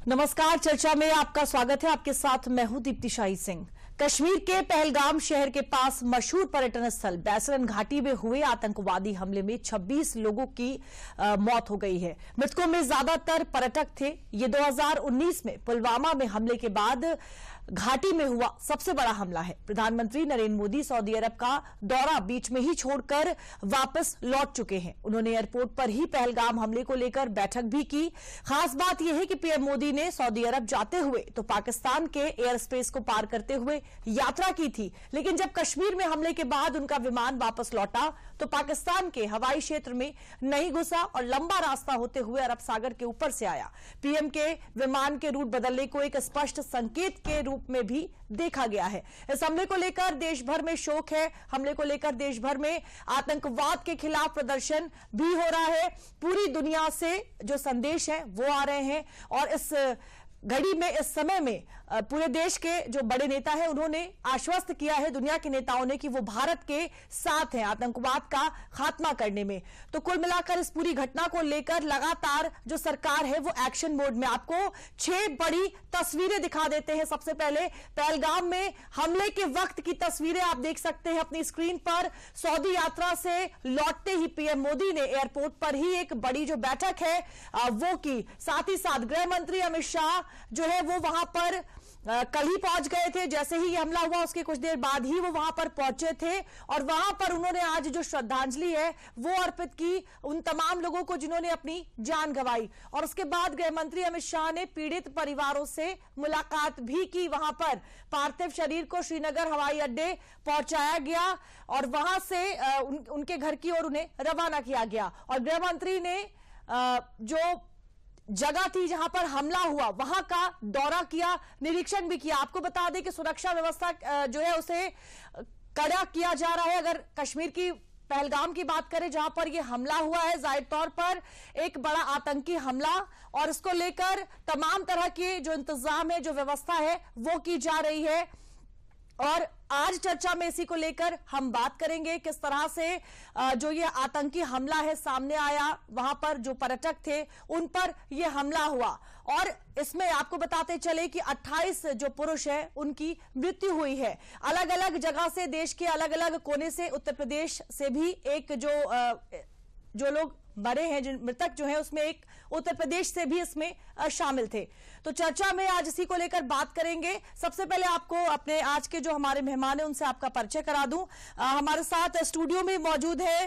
नमस्कार, चर्चा में आपका स्वागत है। आपके साथ मैं हूं दीप्ति शाही सिंह। कश्मीर के पहलगाम शहर के पास मशहूर पर्यटन स्थल बैसरन घाटी में हुए आतंकवादी हमले में 26 लोगों की मौत हो गई है। मृतकों में ज्यादातर पर्यटक थे। ये 2019 में पुलवामा में हमले के बाद घाटी में हुआ सबसे बड़ा हमला है। प्रधानमंत्री नरेंद्र मोदी सऊदी अरब का दौरा बीच में ही छोड़कर वापस लौट चुके हैं। उन्होंने एयरपोर्ट पर ही पहलगाम हमले को लेकर बैठक भी की। खास बात यह है कि पीएम मोदी ने सऊदी अरब जाते हुए तो पाकिस्तान के एयर स्पेस को पार करते हुए यात्रा की थी, लेकिन जब कश्मीर में हमले के बाद उनका विमान वापस लौटा तो पाकिस्तान के हवाई क्षेत्र में नहीं घुसा और लंबा रास्ता होते हुए अरब सागर के ऊपर से आया। पीएम के विमान के रूट बदलने को एक स्पष्ट संकेत के रूप में भी देखा गया है। इस हमले को लेकर देश भर में शोक है। हमले को लेकर देश भर में आतंकवाद के खिलाफ प्रदर्शन भी हो रहा है। पूरी दुनिया से जो संदेश है वो आ रहे हैं और इस घड़ी में, इस समय में पूरे देश के जो बड़े नेता हैं उन्होंने आश्वस्त किया है दुनिया के नेताओं ने कि वो भारत के साथ हैं आतंकवाद का खात्मा करने में। तो कुल मिलाकर इस पूरी घटना को लेकर लगातार जो सरकार है वो एक्शन मोड में। आपको 6 बड़ी तस्वीरें दिखा देते हैं। सबसे पहले पहलगाम में हमले के वक्त की तस्वीरें आप देख सकते हैं अपनी स्क्रीन पर। सऊदी यात्रा से लौटते ही पीएम मोदी ने एयरपोर्ट पर ही एक बड़ी जो बैठक है वो की। साथ ही साथ गृह मंत्री अमित शाह जो है वो वहां पर कल ही पहुंच गए थे। जैसे ही हमला हुआ उसके कुछ देर बाद ही वो वहां पर पहुंचे थे और वहां पर उन्होंने आज जो श्रद्धांजलि है वो अर्पित की उन तमाम लोगों को जिन्होंने अपनी जान गंवाई। और उसके बाद गृह मंत्री अमित शाह ने पीड़ित परिवारों से मुलाकात भी की। वहां पर पार्थिव शरीर को श्रीनगर हवाई अड्डे पहुंचाया गया और वहां से उनके घर की ओर उन्हें रवाना किया गया। और गृह मंत्री ने जो जगह थी जहां पर हमला हुआ वहां का दौरा किया, निरीक्षण भी किया। आपको बता दें कि सुरक्षा व्यवस्था जो है उसे कड़ा किया जा रहा है। अगर कश्मीर की पहलगाम की बात करें जहां पर यह हमला हुआ है, जाहिर तौर पर एक बड़ा आतंकी हमला और इसको लेकर तमाम तरह के जो इंतजाम है, जो व्यवस्था है वो की जा रही है। और आज चर्चा में इसी को लेकर हम बात करेंगे किस तरह से जो ये आतंकी हमला है सामने आया, वहां पर जो पर्यटक थे उन पर यह हमला हुआ। और इसमें आपको बताते चले कि 28 जो पुरुष हैं उनकी मृत्यु हुई है। अलग अलग जगह से, देश के अलग अलग कोने से, उत्तर प्रदेश से भी एक जो लोग मरे हैं, जो मृतक जो है उसमें एक उत्तर प्रदेश से भी इसमें शामिल थे। तो चर्चा में आज इसी को लेकर बात करेंगे। सबसे पहले आपको अपने आज के जो हमारे मेहमान हैं उनसे आपका परिचय करा दूं। हमारे साथ स्टूडियो में मौजूद है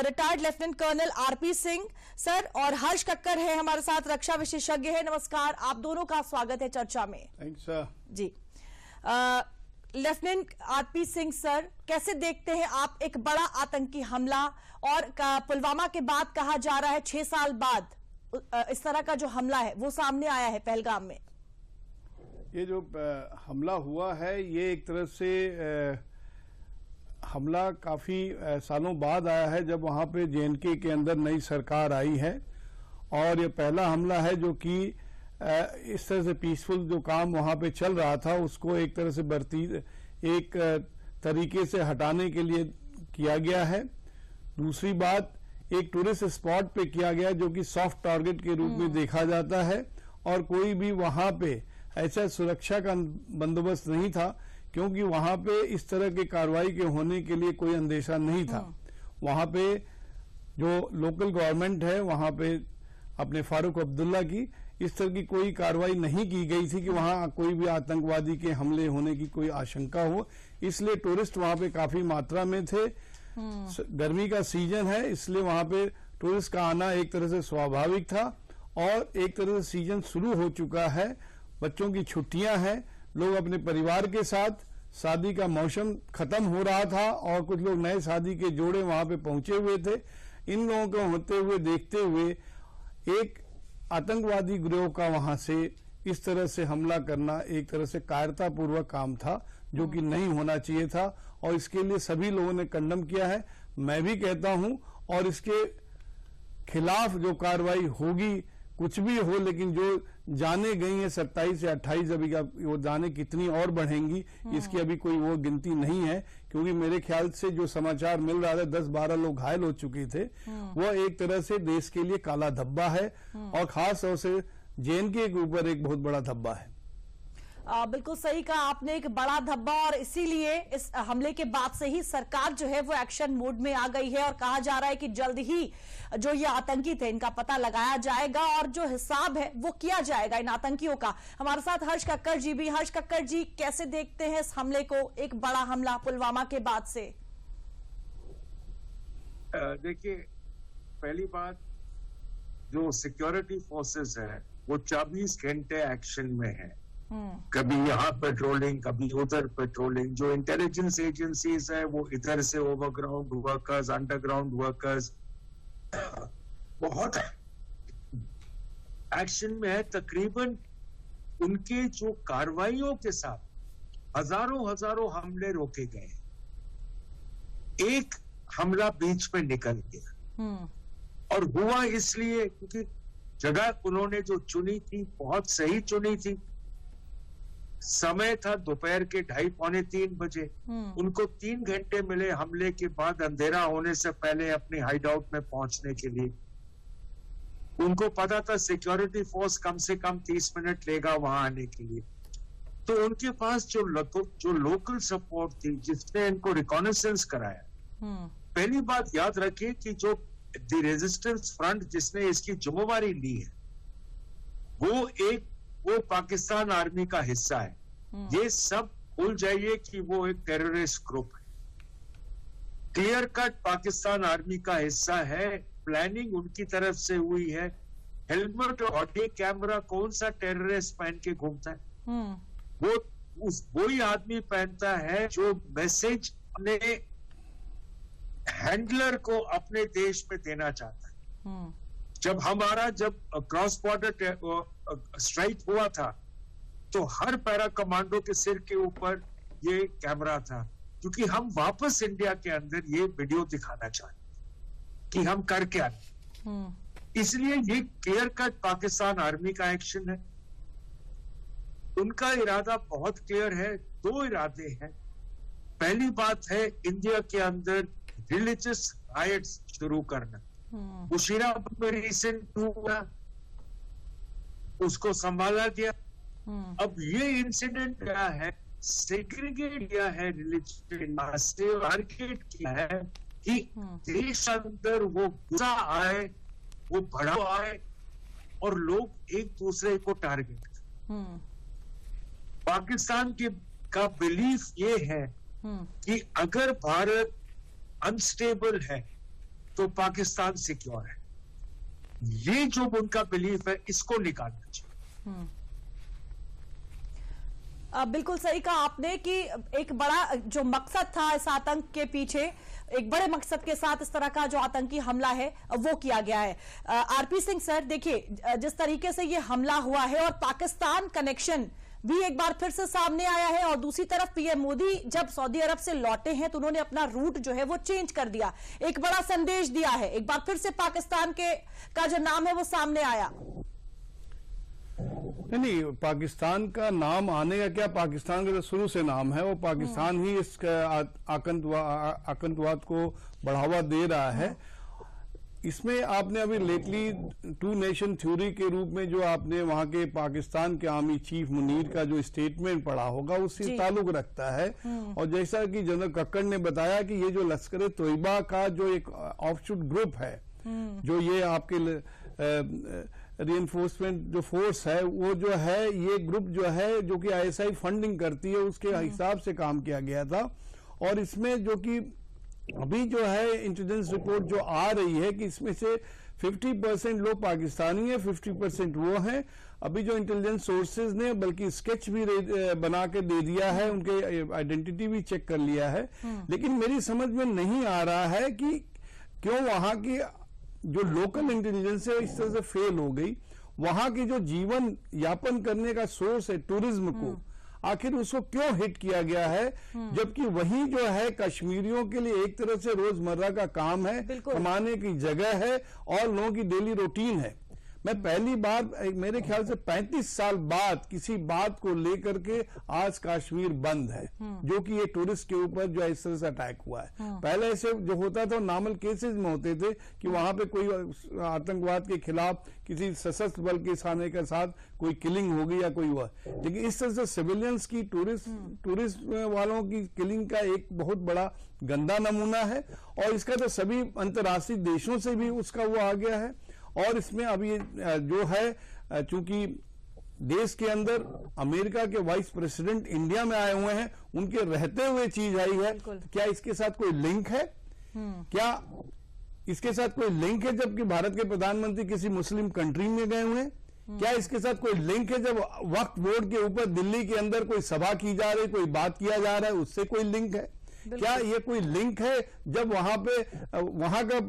retired lieutenant colonel RP Singh sir और हर्ष कक्कर है हमारे साथ, रक्षा विशेषज्ञ है। नमस्कार, आप दोनों का स्वागत है चर्चा में। Thanks sir. जी, लेफ्टिनेंट आरपी सिंह सर, कैसे देखते हैं आप एक बड़ा आतंकी हमला और पुलवामा के बाद कहा जा रहा है 6 साल बाद इस तरह का जो हमला है वो सामने आया है पहलगाम में? ये जो हमला हुआ है ये एक तरह से हमला काफी सालों बाद आया है, जब वहां पे जेएनके के अंदर नई सरकार आई है। और ये पहला हमला है जो कि इस तरह से पीसफुल जो काम वहां पे चल रहा था उसको एक तरह से एक तरीके से हटाने के लिए किया गया है। दूसरी बात, एक टूरिस्ट स्पॉट पे किया गया जो कि सॉफ्ट टारगेट के रूप में देखा जाता है और कोई भी वहां पे ऐसा सुरक्षा का बंदोबस्त नहीं था क्योंकि वहां पे इस तरह के कार्रवाई के होने के लिए कोई अंदेशा नहीं था। वहां पे जो लोकल गवर्नमेंट है वहां पे अपने फारूक अब्दुल्ला की इस तरह की कोई कार्रवाई नहीं की गई थी कि वहां कोई भी आतंकवादी के हमले होने की कोई आशंका हो, इसलिए टूरिस्ट वहां पे काफी मात्रा में थे। गर्मी का सीजन है इसलिए वहां पे टूरिस्ट का आना एक तरह से स्वाभाविक था और एक तरह से सीजन शुरू हो चुका है। बच्चों की छुट्टियां हैं, लोग अपने परिवार के साथ, शादी का मौसम खत्म हो रहा था और कुछ लोग नए शादी के जोड़े वहां पे पहुंचे हुए थे। इन लोगों को होते हुए देखते हुए एक आतंकवादी गिरोह का वहां से इस तरह से हमला करना एक तरह से कायरतापूर्वक काम था जो कि नहीं होना चाहिए था और इसके लिए सभी लोगों ने कंडम किया है। मैं भी कहता हूं और इसके खिलाफ जो कार्रवाई होगी, कुछ भी हो, लेकिन जो जाने गई है 27 से 28 अभी वो जाने कितनी और बढ़ेंगी इसकी अभी कोई वो गिनती नहीं है, क्योंकि मेरे ख्याल से जो समाचार मिल रहा था 10-12 लोग घायल हो चुके थे। वो एक तरह से देश के लिए काला धब्बा है और खास तौर से जेएनके के ऊपर एक बहुत बड़ा धब्बा है। बिल्कुल सही कहा आपने, एक बड़ा धब्बा, और इसीलिए इस हमले के बाद से ही सरकार जो है वो एक्शन मोड में आ गई है और कहा जा रहा है कि जल्द ही जो ये आतंकी थे इनका पता लगाया जाएगा और जो हिसाब है वो किया जाएगा इन आतंकियों का। हमारे साथ हर्ष कक्कड़ जी भी। हर्ष कक्कड़ जी, कैसे देखते हैं इस हमले को, एक बड़ा हमला पुलवामा के बाद से? देखिए, पहली बात, जो सिक्योरिटी फोर्सेस है वो 24 घंटे एक्शन में है। कभी यहाँ पेट्रोलिंग, कभी उधर पेट्रोलिंग। जो इंटेलिजेंस एजेंसीज है वो इधर से ओवरग्राउंड वर्कर्स, अंडरग्राउंड वर्कर्स बहुत एक्शन में है। तकरीबन उनके जो कार्रवाइयों के साथ हजारों हमले रोके गए। एक हमला बीच में निकल गया और हुआ इसलिए क्योंकि जगह उन्होंने जो चुनी थी बहुत सही चुनी थी। समय था दोपहर के 2:30-3 बजे। उनको 3 घंटे मिले हमले के बाद अंधेरा होने से पहले अपने हाइड आउट में पहुंचने के लिए। उनको पता था सिक्योरिटी फोर्स कम से कम 30 मिनट लेगा वहां आने के लिए। तो उनके पास जो लोकल सपोर्ट थी जिसने इनको रिकॉनेसेंस कराया। पहली बात याद रखिए कि जो द रेजिस्टेंस फ्रंट जिसने इसकी जिम्मेवारी ली है वो पाकिस्तान आर्मी का हिस्सा है। ये सब भूल जाइए कि वो एक टेररिस्ट ग्रुप है। क्लियर कट पाकिस्तान आर्मी का हिस्सा है। प्लानिंग उनकी तरफ से हुई है। हेलमेट और बॉडी कैमरा कौन सा टेररिस्ट पहन के घूमता है? वही आदमी पहनता है जो मैसेज अपने हैंडलर को अपने देश में देना चाहता है। जब क्रॉस बॉर्डर स्ट्राइक हुआ था तो हर पैरा कमांडो के सिर के ऊपर ये कैमरा था, क्योंकि हम वापस इंडिया के अंदर ये वीडियो दिखाना चाहते कि हम कर क्या। इसलिए ये क्लियर कट पाकिस्तान आर्मी का एक्शन है। उनका इरादा बहुत क्लियर है। 2 इरादे हैं। पहली बात है इंडिया के अंदर रिलीजियस राइट्स शुरू करना। मुशीराबाद में रिसेंट हुआ, उसको संभाला गया। अब ये इंसिडेंट क्या है, सेग्रीगेट किया है रिलीजन से, मार्केट किया है कि देश अंदर वो गुस्सा आए, वो बढ़ाव आए और लोग एक दूसरे को टारगेट करें। पाकिस्तान का बिलीफ ये है कि अगर भारत अनस्टेबल है तो पाकिस्तान सिक्योर है। ये जो उनका बिलीफ है इसको निकालना चाहिए। बिल्कुल सही कहा आपने कि एक बड़ा जो मकसद था इस आतंक के पीछे, एक बड़े मकसद के साथ इस तरह का जो आतंकी हमला है वो किया गया है। आरपी सिंह सर, देखिए जिस तरीके से ये हमला हुआ है और पाकिस्तान कनेक्शन भी एक बार फिर से सामने आया है, और दूसरी तरफ पीएम मोदी जब सऊदी अरब से लौटे हैं तो उन्होंने अपना रूट जो है वो चेंज कर दिया, एक बड़ा संदेश दिया है। एक बार फिर से पाकिस्तान का जो नाम है वो सामने आया। नहीं, पाकिस्तान का नाम आने का क्या, पाकिस्तान का तो शुरू से नाम है। वो पाकिस्तान ही इस आतंकवाद को बढ़ावा दे रहा है। इसमें आपने अभी लेटली 2 नेशन थ्योरी के रूप में जो आपने वहां के पाकिस्तान के आर्मी चीफ मुनीर का जो स्टेटमेंट पढ़ा होगा उससे ताल्लुक रखता है। और जैसा कि जनरल कक्कड़ ने बताया कि ये जो लश्कर तोयबा का जो एक ऑफशूट ग्रुप है, जो ये आपके रीइंफोर्समेंट जो फोर्स है, वो जो है ये ग्रुप जो है जो कि आईएसआई फंडिंग करती है उसके हिसाब से काम किया गया था। और इसमें जो कि अभी जो है इंटेलिजेंस रिपोर्ट जो आ रही है कि इसमें से 50% लोग पाकिस्तानी है, 50% वो हैं। अभी जो इंटेलिजेंस सोर्सेज ने बल्कि स्केच भी बना के दे दिया है, उनके आइडेंटिटी भी चेक कर लिया है। लेकिन मेरी समझ में नहीं आ रहा है कि क्यों वहां की जो लोकल इंटेलिजेंस है इस तरह से फेल हो गई। वहां की जो जीवन यापन करने का सोर्स है टूरिज्म को, आखिर उसको क्यों हिट किया गया है, जबकि वही जो है कश्मीरियों के लिए एक तरह से रोजमर्रा का काम है, कमाने की जगह है और लोगों की डेली रूटीन है। मैं पहली बार मेरे ख्याल से 35 साल बाद किसी बात को लेकर के आज कश्मीर बंद है, जो कि ये टूरिस्ट के ऊपर जो है इस तरह से अटैक हुआ है। पहले ऐसे जो होता था नॉर्मल केसेस में होते थे कि वहां पे कोई आतंकवाद के खिलाफ किसी सशस्त्र बल के सामने के साथ कोई किलिंग होगी या कोई हुआ, लेकिन इस तरह से सिविलियंस की टूरिस्ट वालों की किलिंग का एक बहुत बड़ा गंदा नमूना है, और इसका तो सभी अंतर्राष्ट्रीय देशों से भी उसका वो आ गया है। और इसमें अब ये जो है चूंकि देश के अंदर अमेरिका के वाइस प्रेसिडेंट इंडिया में आए हुए हैं, उनके रहते हुए चीज आई है, क्या इसके साथ कोई लिंक है? क्या इसके साथ कोई लिंक है जबकि भारत के प्रधानमंत्री किसी मुस्लिम कंट्री में गए हुए हैं? क्या इसके साथ कोई लिंक है जब वक्फ बोर्ड के ऊपर दिल्ली के अंदर कोई सभा की जा रही, कोई बात किया जा रहा है, उससे कोई लिंक है? क्या ये कोई लिंक है जब वहां का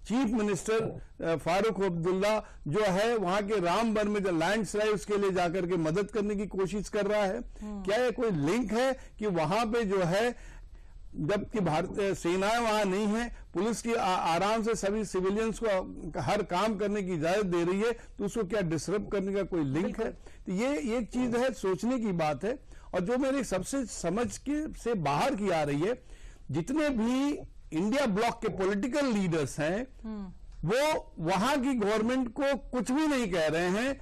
चीफ मिनिस्टर फारूक अब्दुल्ला जो है वहां के रामबन में जो लैंडस्लाइड उसके लिए जाकर के मदद करने की कोशिश कर रहा है? क्या ये कोई लिंक है कि वहां पे जो है जबकि भारतीय सेनाएं वहां नहीं है, पुलिस की आराम से सभी सिविलियंस को हर काम करने की इजाजत दे रही है, तो उसको क्या डिस्टर्ब करने का कोई लिंक है? तो ये एक चीज है, सोचने की बात है। और जो मेरी सबसे समझ के से बाहर की आ रही है, जितने भी इंडिया ब्लॉक के पॉलिटिकल लीडर्स हैं वो वहां की गवर्नमेंट को कुछ भी नहीं कह रहे हैं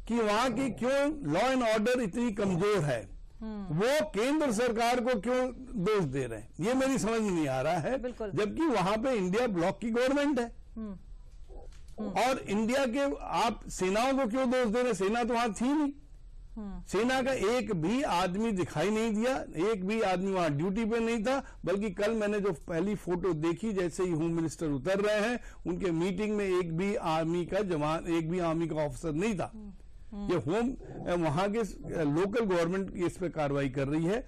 कि वहां की क्यों लॉ एंड ऑर्डर इतनी कमजोर है, वो केंद्र सरकार को क्यों दोष दे रहे हैं, ये मेरी समझ में नहीं आ रहा है। जबकि वहां पे इंडिया ब्लॉक की गवर्नमेंट है, और इंडिया के आप सेनाओं को क्यों दोष दे रहे हैं? सेना तो वहां थी नहीं, सेना का एक भी आदमी दिखाई नहीं दिया, एक भी आदमी वहां ड्यूटी पे नहीं था। बल्कि कल मैंने जो पहली फोटो देखी, जैसे ही होम मिनिस्टर उतर रहे हैं, उनके मीटिंग में एक भी आर्मी का जवान, एक भी आर्मी का ऑफिसर नहीं था। ये वहां के लोकल गवर्नमेंट इस पे कार्रवाई कर रही है।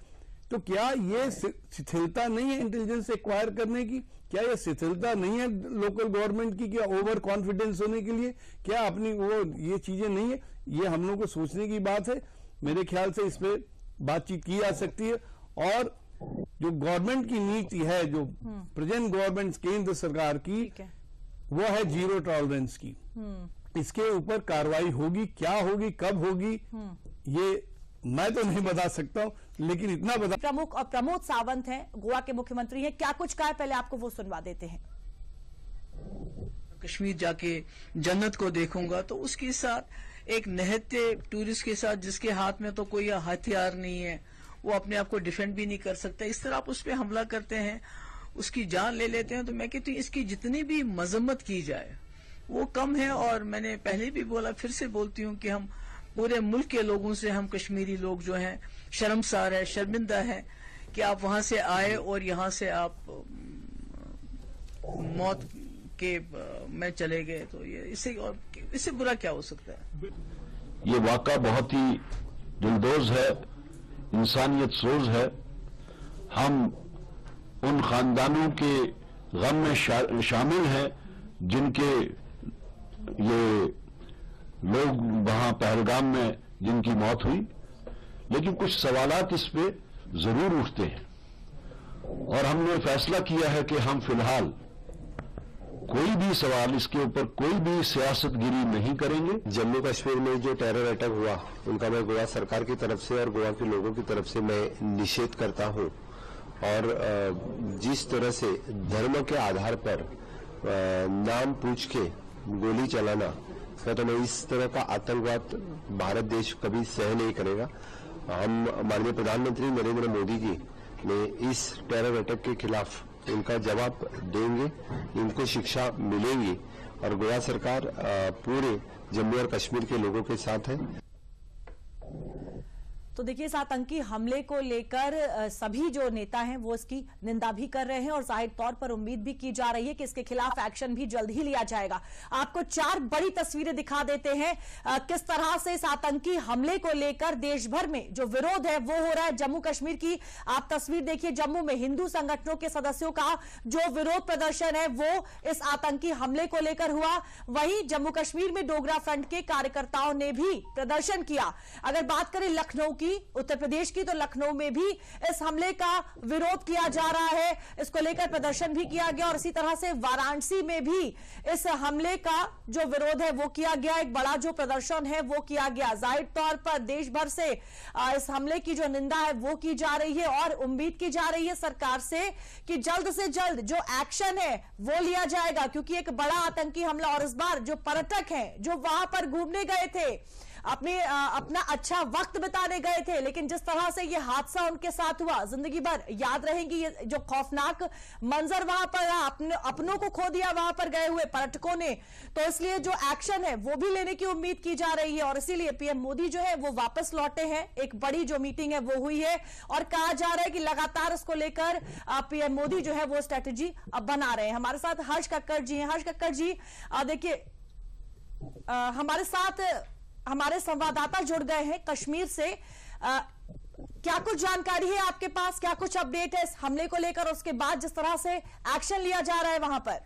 तो क्या ये शिथिलता नहीं है इंटेलिजेंस एक्वायर करने की? क्या ये शिथिलता नहीं है लोकल गवर्नमेंट की? क्या ओवर कॉन्फिडेंस होने के लिए? क्या अपनी वो ये चीजें नहीं है? ये हम लोग को सोचने की बात है। मेरे ख्याल से इस पे बातचीत की जा सकती है। और जो गवर्नमेंट की नीति है, जो प्रेजेंट गवर्नमेंट केंद्र सरकार की, वो है जीरो टॉलरेंस की। इसके ऊपर कार्रवाई होगी, क्या होगी, कब होगी, ये मैं तो नहीं बता सकता हूं, लेकिन इतना बता। प्रमुख और प्रमोद सावंत हैं, गोवा के मुख्यमंत्री हैं, क्या कुछ कहा है, पहले आपको वो सुनवा देते हैं। कश्मीर जाके जन्नत को देखूंगा, तो उसके साथ एक निहत्थे टूरिस्ट के साथ जिसके हाथ में तो कोई हथियार नहीं है, वो अपने आप को डिफेंड भी नहीं कर सकता, इस तरह आप उस पर हमला करते हैं, उसकी जान ले लेते हैं। तो मैं कहती हूँ इसकी जितनी भी मजम्मत की जाए वो कम है। और मैंने पहले भी बोला, फिर से बोलती हूँ कि हम पूरे मुल्क के लोगों से, हम कश्मीरी लोग जो हैं शर्मसार है, शर्मिंदा है कि आप वहां से आए और यहां से आप मौत के में चले गए। तो ये इससे बुरा क्या हो सकता है? ये वाक़ा बहुत ही दिलदोज है, इंसानियत सोज है। हम उन खानदानों के गम में शामिल हैं जिनके ये लोग वहां पहलगाम में जिनकी मौत हुई। लेकिन कुछ सवालात इस पे जरूर उठते हैं और हमने फैसला किया है कि हम फिलहाल कोई भी सवाल, इसके ऊपर कोई भी सियासतगिरी नहीं करेंगे। जम्मू कश्मीर में जो टेरर अटैक हुआ, उनका मैं गोवा सरकार की तरफ से और गोवा के लोगों की तरफ से मैं निषेध करता हूं। और जिस तरह से धर्म के आधार पर नाम पूछ के गोली चलाना, तो मैं इस तरह का आतंकवाद भारत देश कभी सह नहीं करेगा। हम माननीय प्रधानमंत्री नरेंद्र मोदी जी ने इस टेरर अटैक के खिलाफ उनका जवाब देंगे, इनको शिक्षा मिलेगी और गोवा सरकार पूरे जम्मू और कश्मीर के लोगों के साथ है। तो देखिए, इस आतंकी हमले को लेकर सभी जो नेता हैं वो इसकी निंदा भी कर रहे हैं और जाहिर तौर पर उम्मीद भी की जा रही है कि इसके खिलाफ एक्शन भी जल्द ही लिया जाएगा। आपको 4 बड़ी तस्वीरें दिखा देते हैं किस तरह से इस आतंकी हमले को लेकर देश भर में जो विरोध है वो हो रहा है। जम्मू कश्मीर की आप तस्वीर देखिए, जम्मू में हिंदू संगठनों के सदस्यों का जो विरोध प्रदर्शन है वो इस आतंकी हमले को लेकर हुआ। वहीं जम्मू कश्मीर में डोगरा फ्रंट के कार्यकर्ताओं ने भी प्रदर्शन किया। अगर बात करें लखनऊ की, उत्तर प्रदेश की, तो लखनऊ में भी इस हमले का विरोध किया जा रहा है। इसको लेकर प्रदर्शन भी किया गया और इसी तरह से वाराणसी में भी इस हमले का जो विरोध है वो किया गया, एक बड़ा जो प्रदर्शन है वो किया गया। जाहिर तौर पर देश भर से इस हमले की जो निंदा है वो की जा रही है और उम्मीद की जा रही है सरकार से कि जल्द से जल्द जो एक्शन है वो लिया जाएगा, क्योंकि एक बड़ा आतंकी हमला, और इस बार जो पर्यटक हैं जो वहां पर घूमने गए थे, अपना अच्छा वक्त बिताने गए थे, लेकिन जिस तरह से ये हादसा उनके साथ हुआ, जिंदगी भर याद रहेंगी ये जो खौफनाक मंजर वहां पर रहा, अपनों को खो दिया वहां पर गए हुए पर्यटकों ने। तो इसलिए जो एक्शन है वो भी लेने की उम्मीद की जा रही है और इसीलिए पीएम मोदी जो है वो वापस लौटे हैं। एक बड़ी जो मीटिंग है वो हुई है और कहा जा रहा है कि लगातार इसको लेकर पीएम मोदी जो है वो स्ट्रेटेजी अब बना रहे हैं। हमारे साथ हर्ष कक्कड़ जी हैं। हर्ष कक्कड़ जी, देखिए हमारे साथ हमारे संवाददाता जुड़ गए हैं कश्मीर से। क्या कुछ जानकारी है आपके पास, क्या कुछ अपडेट है इस हमले को लेकर, उसके बाद जिस तरह से एक्शन लिया जा रहा है वहां पर?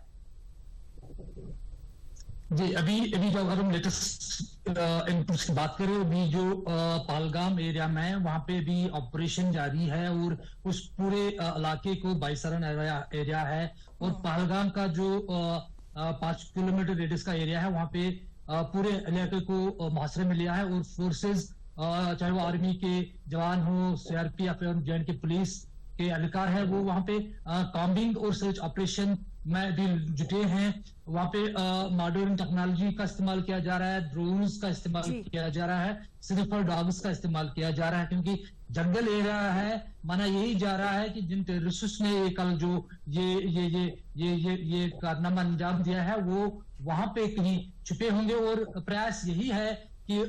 जी, अभी जो अगर हम लेटेस्ट इनपुट्स की बात करें, अभी जो पहलगाम एरिया में है वहां पे भी ऑपरेशन जारी है और उस पूरे इलाके को बाइसरन एरिया है और पहलगाम का जो 5 किलोमीटर रेडियस का एरिया है वहां पे पूरे इलाके को मुहासरे में लिया है और फोर्सेस, चाहे वो आर्मी के जवान हो, सीआरपीएफ और जे एंड के पुलिस के एहलकार है, वो वहां पे कॉम्बिंग और सर्च ऑपरेशन में भी जुटे हैं। वहां पे मॉडर्न टेक्नोलॉजी का इस्तेमाल किया जा रहा है, ड्रोन्स का इस्तेमाल किया जा रहा है, स्निफर डॉग्स का इस्तेमाल किया जा रहा है, क्योंकि जंगल एरिया है। माना यही जा रहा है कि जिन टेररिस्ट ने कल जो ये कारनामा अंजाम दिया है वो वहां पे कहीं छुपे होंगे और प्रयास यही है कि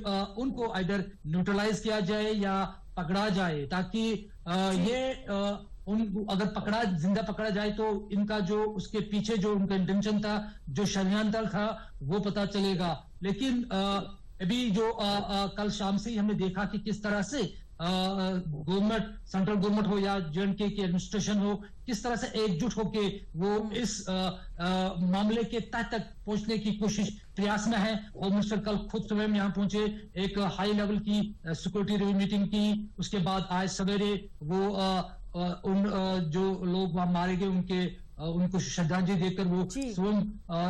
उनको आइदर न्यूट्रलाइज किया जाए या पकड़ा जाए, ताकि अगर जिंदा पकड़ा जाए तो इनका जो उसके पीछे जो उनका इंटेंशन था, जो षड्यंत्र था, वो पता चलेगा। लेकिन अभी जो कल शाम से ही हमने देखा कि किस तरह से गवर्नमेंट, सेंट्रल गवर्नमेंट हो या जे&के की एडमिनिस्ट्रेशन हो, किस तरह से एकजुट होके वो इस मामले के तह तक पहुंचने की प्रयास में है। होम मिनिस्टर कल खुद स्वयं यहाँ पहुंचे, एक हाई लेवल की सिक्योरिटी रिव्यू मीटिंग की। उसके बाद आज सवेरे वो उन जो लोग वहां मारे गए उनको श्रद्धांजलि देकर वो स्वयं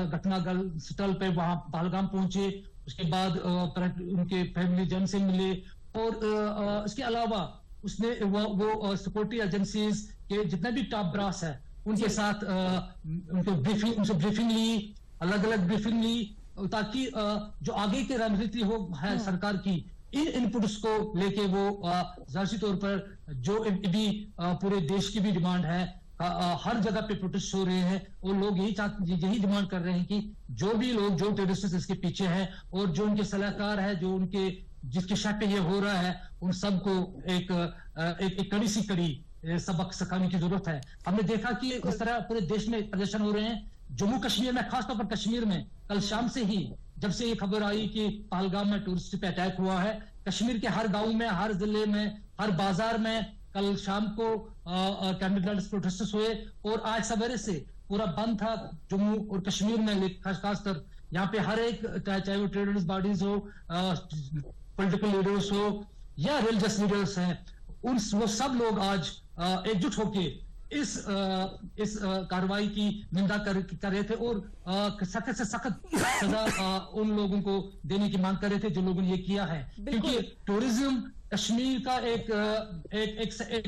घटना स्थल पे वहां पहलगाम पहुंचे। उसके बाद उनके फैमिली जन से मिले और इसके अलावा उसने वो सिक्योरिटी एजेंसीज के जितने भी टॉप ब्रास है उनके साथ उनसे ब्रीफिंग ली, अलग अलग ब्रीफिंग ली, ताकि जो आगे की रणनीति हो है सरकार की, इन इनपुट्स को लेके वो जाहिर तौर पर जो भी पूरे देश की भी डिमांड है, हर जगह पे प्रोटेस्ट हो रहे हैं और लोग यही डिमांड कर रहे हैं कि जो भी लोग, जो टेररिस्ट इसके पीछे हैं और जो उनके सलाहकार है, जो उनके जिसके शक पे ये हो रहा है, उन सबको एक कड़ी सी कड़ी सबक सिखाने की जरूरत है। हमने देखा कि इस तरह पूरे देश में प्रदर्शन हो रहे हैं। जम्मू कश्मीर में, खासतौर पर कश्मीर में, कल शाम से ही जब से ये खबर आई कि पहलगाम में टूरिस्ट पे अटैक हुआ है, कश्मीर के हर गांव में, हर जिले में, हर बाजार में कल शाम को कैंडल प्रोटेस्ट हुए और आज सवेरे से पूरा बंद था जम्मू और कश्मीर में। खासकर यहाँ पे हर एक, चाहे वो ट्रेड बॉडीज हो, पॉलिटिकल लीडर्स हो या रिलीजियस लीडर्स हैं, वो सब लोग आज एकजुट होके इस कार्रवाई की निंदा कर रहे थे और सख्त से सख्त सजा उन लोगों को देने की मांग कर रहे थे जो लोगों ने ये किया है। क्योंकि टूरिज्म कश्मीर का एक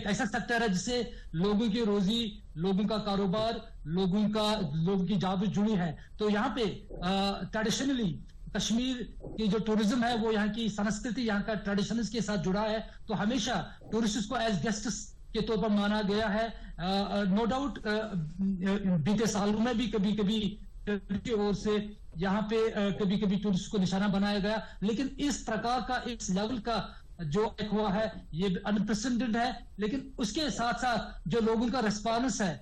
ऐसा सेक्टर है जिससे लोगों की रोजी, लोगों का कारोबार, लोगों की जॉब जुड़ी है। तो यहाँ पे ट्रेडिशनली कश्मीर की जो टूरिज्म है वो यहाँ की संस्कृति, यहाँ का ट्रेडिशंस के साथ जुड़ा है। तो हमेशा टूरिस्ट को एज गेस्ट्स के तौर पर माना गया है। नो डाउट बीते सालों में भी कभी कभी की ओर से यहाँ पे कभी कभी टूरिस्ट को निशाना बनाया गया, लेकिन इस प्रकार का, इस लेवल का जो हुआ है ये अनप्रेसिडेंटेड है। लेकिन उसके साथ साथ जो लोगों का रिस्पॉन्स है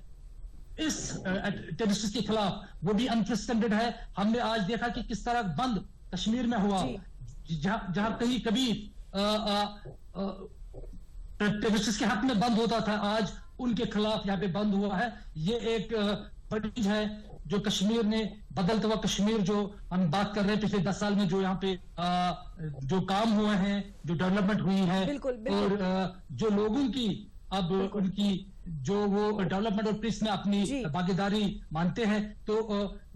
इस टेररिस्ट के खिलाफ वो भी अनप्रेसिडेंटेड है। हमने आज देखा कि किस तरह बंद कश्मीर में हुआ, जहां कहीं कभी टेररिस्ट के हक में बंद होता था, आज उनके खिलाफ यहाँ पे बंद हुआ है। ये एक बड़ी है जो कश्मीर ने बदलता हुआ कश्मीर जो हम बात कर रहे हैं पिछले 10 साल में जो यहाँ पे जो काम हुए हैं, जो डेवलपमेंट हुई है, और जो लोगों की अब उनकी जो वो डेवलपमेंट और पीस में अपनी भागीदारी मानते हैं, तो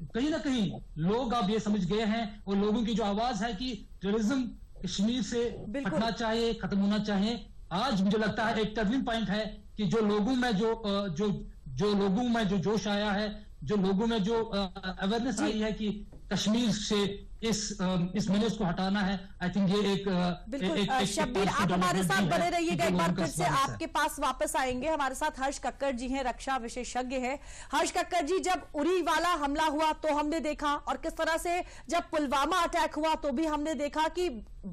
कहीं ना कहीं लोग अब ये समझ गए हैं और लोगों की जो आवाज है कि टेररिज्म कश्मीर से हटना चाहिए, खत्म होना चाहिए। आज मुझे लगता है एक टर्निंग पॉइंट है कि जो लोगों में जो लोगों में जो जोश आया है, जो लोगों में जो अवेयरनेस आई है कि कश्मीर से इस मैनेज को हटाना है। आई थिंक ये एक शब्बीर, आप हमारे साथ बने रहिएगा। एक बार फिर से आपके पास वापस आएंगे। हमारे साथ हर्ष कक्कड़ जी हैं, रक्षा विशेषज्ञ हैं। हर्ष कक्कड़ जी, जब उरी वाला हमला हुआ तो हमने देखा, और किस तरह से जब पुलवामा अटैक हुआ तो भी हमने देखा कि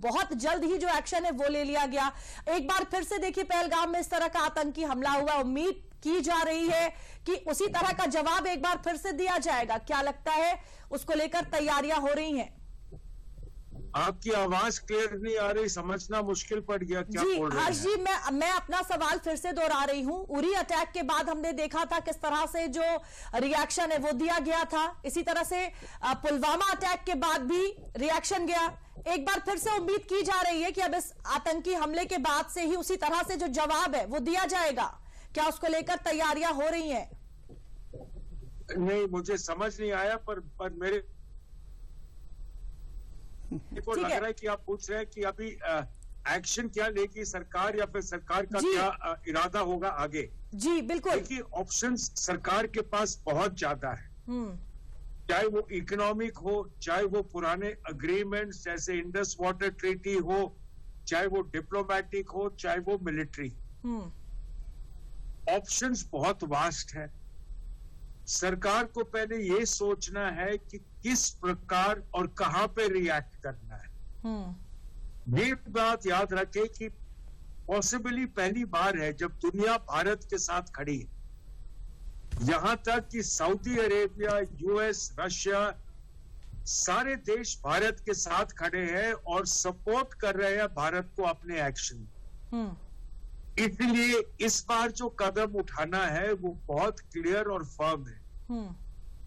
बहुत जल्द ही जो एक्शन है वो ले लिया गया। एक बार फिर से देखिए, पहलगाम में इस तरह का आतंकी हमला हुआ, उम्मीद की जा रही है कि उसी तरह का जवाब एक बार फिर से दिया जाएगा। क्या लगता है, उसको लेकर तैयारियां हो रही हैं? आपकी आवाज क्लियर नहीं आ रही, समझना मुश्किल पड़ गया क्या बोल रहे हैं। हर्ष जी, मैं अपना सवाल फिर से दोहरा रही हूं। उरी अटैक के बाद हमने देखा था किस तरह से जो रिएक्शन है वो दिया गया था, इसी तरह से पुलवामा अटैक के बाद भी रिएक्शन गया। एक बार फिर से उम्मीद की जा रही है कि अब इस आतंकी हमले के बाद से ही उसी तरह से जो जवाब है वो दिया जाएगा। क्या उसको लेकर तैयारियां हो रही हैं? नहीं, मुझे समझ नहीं आया, पर मेरे को लग रहा है कि आप पूछ रहे हैं कि अभी एक्शन क्या लेगी सरकार, या फिर सरकार का क्या इरादा होगा आगे। जी बिल्कुल। देखिए, ऑप्शंस सरकार के पास बहुत ज्यादा है, चाहे वो इकोनॉमिक हो, चाहे वो पुराने अग्रीमेंट्स जैसे इंडस वाटर ट्रीटी हो, चाहे वो डिप्लोमेटिक हो, चाहे वो मिलिट्री। ऑप्शंस बहुत वास्ट है। सरकार को पहले ये सोचना है कि किस प्रकार और कहां पे रिएक्ट करना है। ये बात याद रखें कि पॉसिबली पहली बार है जब दुनिया भारत के साथ खड़ी है। यहां तक कि सऊदी अरेबिया, यूएस, रशिया, सारे देश भारत के साथ खड़े हैं और सपोर्ट कर रहे हैं भारत को अपने एक्शन में। इसलिए इस बार जो कदम उठाना है वो बहुत क्लियर और फर्म है।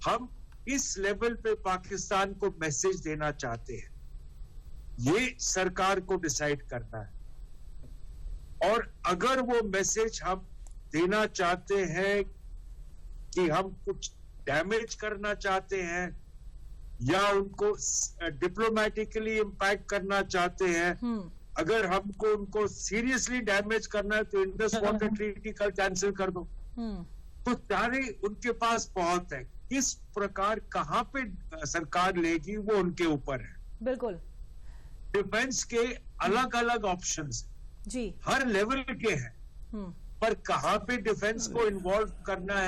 हम इस लेवल पे पाकिस्तान को मैसेज देना चाहते हैं, ये सरकार को डिसाइड करना है। और अगर वो मैसेज हम देना चाहते हैं कि हम कुछ डैमेज करना चाहते हैं या उनको डिप्लोमेटिकली इम्पैक्ट करना चाहते हैं, अगर हमको उनको सीरियसली डैमेज करना है तो इंडस वाटर ट्रीटी कल कैंसिल कर दो। तो सारे उनके पास बहुत है, किस प्रकार कहां पे सरकार लेगी वो उनके ऊपर है। बिल्कुल। डिफेंस के अलग अलग ऑप्शंस जी हर लेवल के हैं, पर कहां पे डिफेंस को इन्वॉल्व करना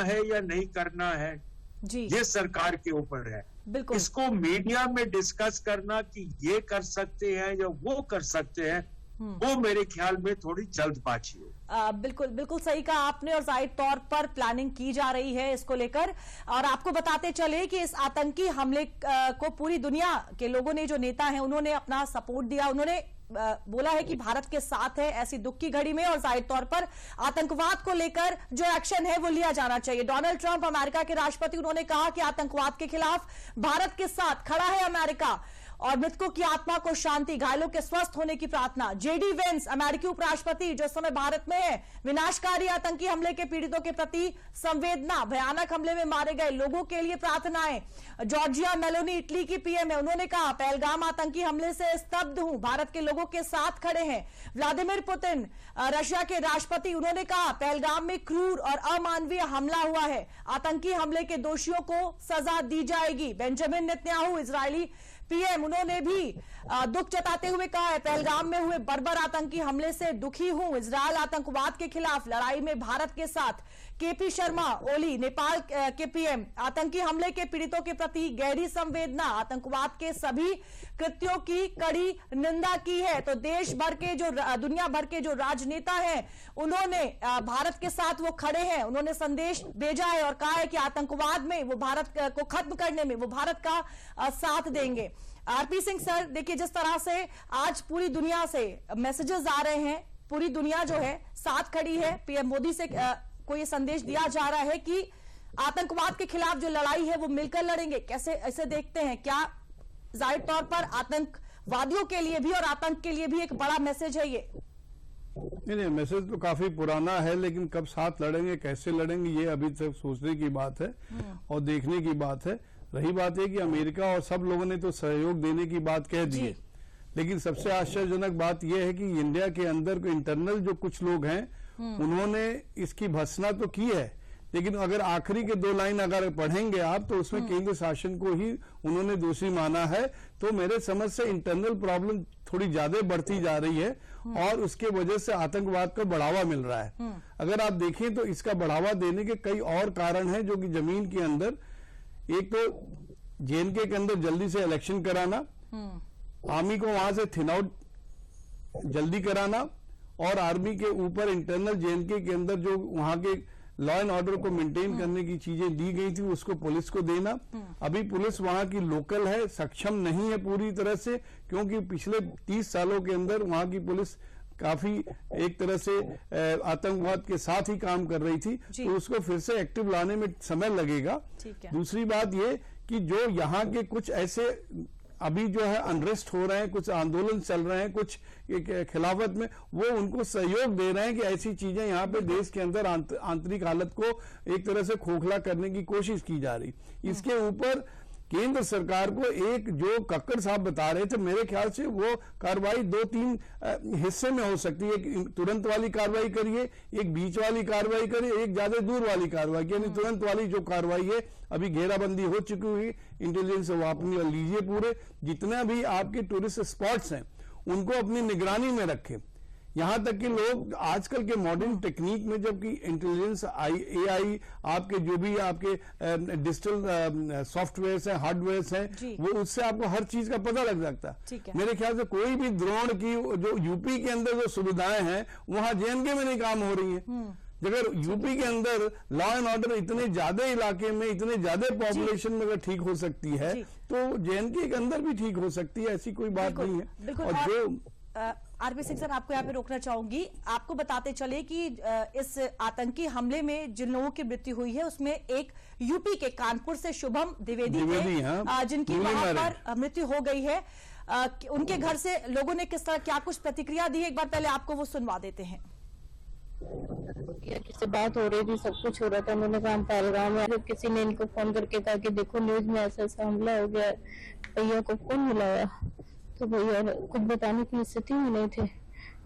है या नहीं करना है, जी ये सरकार के ऊपर है। बिल्कुल। इसको मीडिया में डिस्कस करना कि ये कर सकते हैं या वो कर सकते हैं, वो मेरे ख्याल में थोड़ी जल्दबाजी है। बिल्कुल बिल्कुल सही कहा आपने, और जाहिर तौर पर प्लानिंग की जा रही है इसको लेकर। और आपको बताते चले कि इस आतंकी हमले को पूरी दुनिया के लोगों ने, जो नेता हैं, उन्होंने अपना सपोर्ट दिया। उन्होंने बोला है कि भारत के साथ है ऐसी दुख की घड़ी में, और जाहिर तौर पर आतंकवाद को लेकर जो एक्शन है वो लिया जाना चाहिए। डोनाल्ड ट्रंप, अमेरिका के राष्ट्रपति, उन्होंने कहा कि आतंकवाद के खिलाफ भारत के साथ खड़ा है अमेरिका, और मृतकों की आत्मा को शांति, घायलों के स्वस्थ होने की प्रार्थना। जेडी वेंस, अमेरिकी उपराष्ट्रपति, जो इस समय भारत में है, विनाशकारी आतंकी हमले के पीड़ितों के प्रति संवेदना, भयानक हमले में मारे गए लोगों के लिए प्रार्थनाएं। जॉर्जिया मेलोनी, इटली की पीएम है, उन्होंने कहा पहलगाम आतंकी हमले से स्तब्ध हूं, भारत के लोगों के साथ खड़े हैं। व्लादिमीर पुतिन, रशिया के राष्ट्रपति, उन्होंने कहा पहलगाम में क्रूर और अमानवीय हमला हुआ है, आतंकी हमले के दोषियों को सजा दी जाएगी। बेंजामिन नेतन्याहू, इजरायली पीएम, उन्होंने भी दुख जताते हुए कहा है पहलगाम में हुए बर्बर आतंकी हमले से दुखी हूं, इजरायल आतंकवाद के खिलाफ लड़ाई में भारत के साथ। केपी शर्मा ओली, नेपाल के पीएम, आतंकी हमले के पीड़ितों के प्रति गहरी संवेदना, आतंकवाद के सभी कृत्यों की कड़ी निंदा की है। तो देश भर के जो दुनिया भर के जो राजनेता हैं, उन्होंने भारत के साथ वो खड़े हैं, उन्होंने संदेश भेजा है और कहा है कि आतंकवाद में वो भारत को खत्म करने में वो भारत का साथ देंगे। आरपी सिंह सर, देखिए जिस तरह से आज पूरी दुनिया से मैसेजेस आ रहे हैं, पूरी दुनिया जो है साथ खड़ी है, पीएम मोदी से को ये संदेश दिया जा रहा है कि आतंकवाद के खिलाफ जो लड़ाई है वो मिलकर लड़ेंगे, कैसे ऐसे देखते हैं? क्या जाहिर तौर पर आतंकवादियों के लिए भी और आतंक के लिए भी एक बड़ा मैसेज है ये? नहीं, मैसेज तो काफी पुराना है, लेकिन कब साथ लड़ेंगे, कैसे लड़ेंगे, ये अभी तक सोचने की बात है और देखने की बात है। रही बात है कि अमेरिका और सब लोगों ने तो सहयोग देने की बात कह दी है, लेकिन सबसे आश्चर्यजनक बात यह है कि इंडिया के अंदर को इंटरनल जो कुछ लोग हैं उन्होंने इसकी भर्त्सना तो की है, लेकिन अगर आखिरी के 2 लाइन अगर पढ़ेंगे आप तो उसमें केंद्र शासन को ही उन्होंने दोषी माना है। तो मेरे समझ से इंटरनल प्रॉब्लम थोड़ी ज्यादा बढ़ती जा रही है और उसके वजह से आतंकवाद को बढ़ावा मिल रहा है। अगर आप देखें तो इसका बढ़ावा देने के कई और कारण हैं, जो कि जमीन के अंदर, एक तो जेएनके के अंदर जल्दी से इलेक्शन कराना, आर्मी को वहां से थिन आउट जल्दी कराना और आर्मी के ऊपर इंटरनल जेएनके के अंदर जो वहां के लॉ एंड ऑर्डर को मेंटेन करने की चीजें दी गई थी उसको पुलिस को देना। अभी पुलिस वहां की लोकल है, सक्षम नहीं है पूरी तरह से, क्योंकि पिछले 30 सालों के अंदर वहां की पुलिस काफी एक तरह से आतंकवाद के साथ ही काम कर रही थी, तो उसको फिर से एक्टिव लाने में समय लगेगा। दूसरी बात ये कि जो यहाँ के कुछ ऐसे अभी जो है अनरेस्ट हो रहे हैं, कुछ आंदोलन चल रहे हैं, कुछ खिलाफत में, वो उनको सहयोग दे रहे हैं कि ऐसी चीजें यहाँ पे देश के अंदर आंतरिक हालत को एक तरह से खोखला करने की कोशिश की जा रही। इसके ऊपर केंद्र सरकार को एक जो कक्कड़ साहब बता रहे थे, मेरे ख्याल से वो कार्रवाई 2-3 हिस्से में हो सकती है। एक तुरंत वाली कार्रवाई करिए, एक बीच वाली कार्रवाई करिए, एक ज्यादा दूर वाली कार्रवाई, यानी तुरंत वाली जो कार्रवाई है, अभी घेराबंदी हो चुकी हुई, इंटेलिजेंस वो अपनी लीजिए, पूरे जितना भी आपके टूरिस्ट स्पॉट्स हैं उनको अपनी निगरानी में रखें। यहां तक कि लोग आजकल के मॉडर्न टेक्निक में, जबकि इंटेलिजेंस एआई, आपके जो भी आपके डिजिटल सॉफ्टवेयर हैं, हार्डवेयर हैं, वो उससे आपको हर चीज का पता लग सकता है। मेरे ख्याल से कोई भी ड्रोन की जो यूपी के अंदर जो सुविधाएं हैं वहां जेएनके में नहीं काम हो रही है। अगर यूपी के अंदर लॉ एंड ऑर्डर इतने ज्यादा इलाके में, इतने ज्यादा पॉपुलेशन में अगर ठीक हो सकती है तो जेएनके के अंदर भी ठीक हो सकती है, ऐसी कोई बात नहीं है। और जो आरपी सिंह सर, आपको यहाँ पे रोकना चाहूंगी, आपको बताते चले कि इस आतंकी हमले में जिन लोगों की मृत्यु हुई है उसमें एक यूपी के कानपुर से शुभम द्विवेदी थे, जिनकी वहां पर मृत्यु हो गई है। उनके घर से लोगों ने किस तरह क्या कुछ प्रतिक्रिया दी है, एक बार पहले आपको वो सुनवा देते हैं। किसी बात हो रही थी, सब कुछ हो रहा था, उन्होंने कहा पहलगाम में, जब किसी ने इनको फोन करके कहा कि देखो न्यूज में ऐसा ऐसा हमला हो गया, भैया को कौन मिलाया, तो भैया कुछ बताने की स्थिति में नहीं थे,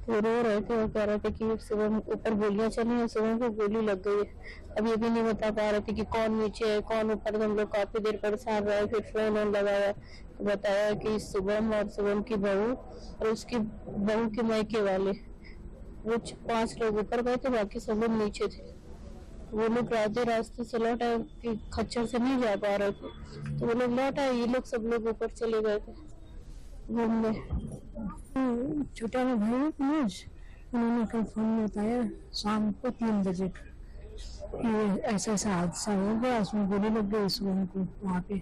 तो रो रहे थे और कह रहे थे कि सुबह ऊपर गोलियां चली हैं, सुबह को गोली लग गई है। अब ये भी नहीं बता पा रहे थे कि कौन नीचे है कौन ऊपर, तो हम लोग काफी देर परेशान रहे, फिर फोन लगाया तो बताया कि शुभम और शुभम की बहू और उसकी बहू के मायके वाले, वो 5 लोग ऊपर गए थे, बाकी सब लोग नीचे थे। वो लोग रास्ते से लौट आए कि खच्चर से नहीं जा पा रहे थे, तो वो लोग लौट आए, ये लोग सब लोग ऊपर चले गए थे घूमने। छोटा में भाई मनोज, उन्होंने कल फोन में बताया शाम को 3 बजे कि ऐसा ऐसा हादसा हो गया, उसमें गोली लग गई सुबह को वहाँ पे,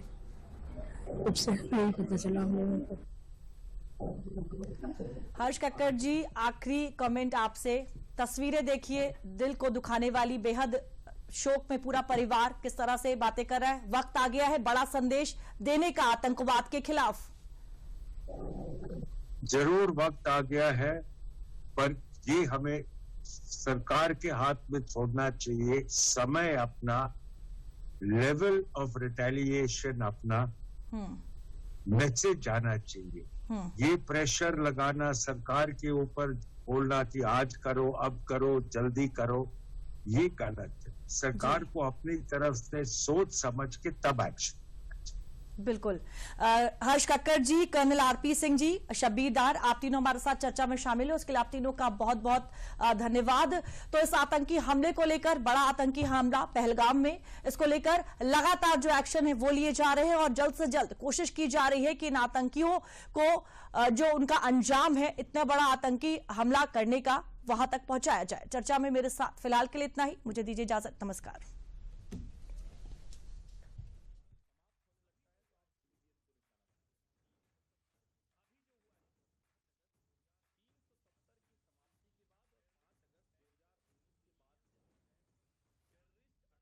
तब से नहीं पता चला हम लोगों को। हर्ष कक्कड़ जी, आखिरी कमेंट आपसे, तस्वीरें देखिए दिल को दुखाने वाली, बेहद शोक में पूरा परिवार किस तरह से बातें कर रहा है। वक्त आ गया है बड़ा संदेश देने का आतंकवाद के खिलाफ। जरूर वक्त आ गया है, पर ये हमें सरकार के हाथ में छोड़ना चाहिए। समय अपना, लेवल ऑफ रिटेलिएशन अपना, मैसेज जाना चाहिए। ये प्रेशर लगाना सरकार के ऊपर, बोलना कि आज करो, अब करो, जल्दी करो, ये गलत है। सरकार को अपनी तरफ से सोच समझ के तब एक्शन। बिल्कुल। हर्ष कक्कड़ जी, कर्नल आरपी सिंह जी, शब्बीर डार, आप तीनों हमारे साथ चर्चा में शामिल है, उसके लिए आप तीनों का बहुत बहुत धन्यवाद। तो इस आतंकी हमले को लेकर, बड़ा आतंकी हमला पहलगाम में, इसको लेकर लगातार जो एक्शन है वो लिए जा रहे हैं और जल्द से जल्द कोशिश की जा रही है कि इन आतंकियों को जो उनका अंजाम है इतना बड़ा आतंकी हमला करने का, वहां तक पहुंचाया जाए। चर्चा में मेरे साथ फिलहाल के लिए इतना ही, मुझे दीजिए इजाजत, नमस्कार।